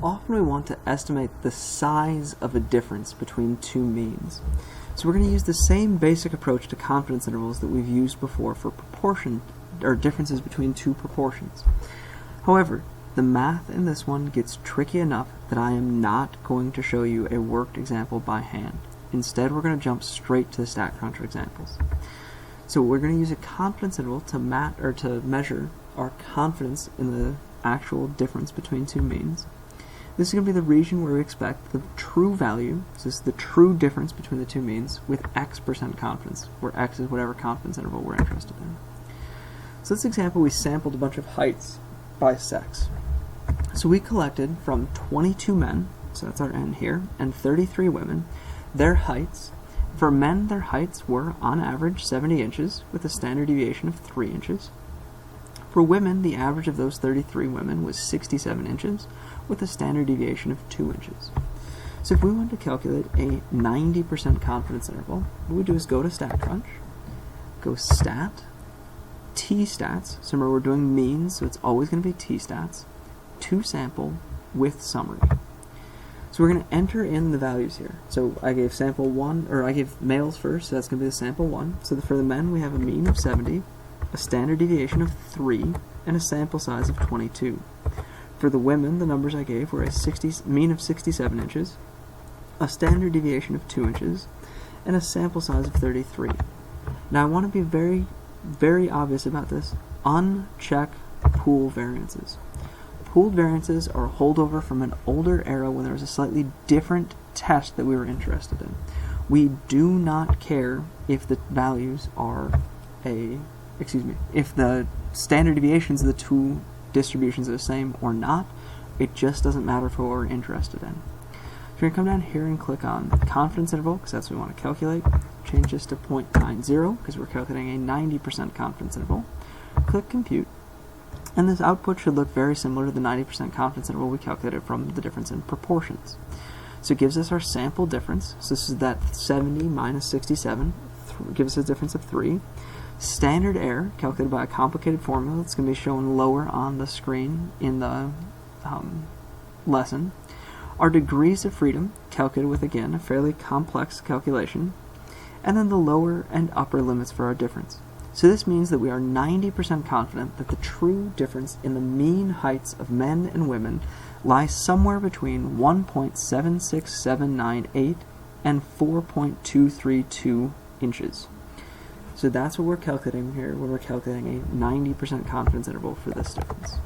often we want to estimate the size of a difference between two means. So we're going to use the same basic approach to confidence intervals that we've used before for proportion or differences between two proportions. However, the math in this one gets tricky enough that I am not going to show you a worked example by hand. Instead, we're going to jump straight to the statCrunch examples. So we're going to use a confidence interval to measure our confidence in the actual difference between two means. This is going to be the region where we expect the true value, so this is the true difference between the two means, with X% confidence, where X is whatever confidence interval we're interested in. So this example, we sampled a bunch of heights by sex. So we collected from 22 men, so that's our N here, and 33 women, their heights. For men, their heights were, on average, 70 inches, with a standard deviation of 3 inches. For women, the average of those 33 women was 67 inches, with a standard deviation of 2 inches. So if we want to calculate a 90% confidence interval, what we do is go to statCrunch, go stat, t-stats, so remember we're doing means, so it's always going to be t-stats, to sample with summary. So we're going to enter in the values here. So I gave sample 1, or I gave males first, so that's going to be the sample 1. So for the men, we have a mean of 70, a standard deviation of 3, and a sample size of 22. For the women, the numbers I gave were a mean of 67 inches, a standard deviation of 2 inches, and a sample size of 33. Now I want to be very, very obvious about this. Uncheck pool variances. Pooled variances are a holdover from an older era when there was a slightly different test that we were interested in. We do not care if the values are if the standard deviations of the two distributions are the same or not. It just doesn't matter for what we're interested in. So we're going to come down here and click on confidence interval, because that's what we want to calculate. Change this to 0.90, because we're calculating a 90% confidence interval. Click compute. And this output should look very similar to the 90% confidence interval we calculated from the difference in proportions. So it gives us our sample difference. So this is that 70 minus 67, gives us a difference of 3. Standard error, calculated by a complicated formula that's going to be shown lower on the screen in the lesson. Our degrees of freedom, calculated with, again, a fairly complex calculation. And then the lower and upper limits for our difference. So this means that we are 90% confident that the true difference in the mean heights of men and women lies somewhere between 1.76798 and 4.232 inches. So that's what we're calculating here when we're calculating a 90% confidence interval for this difference.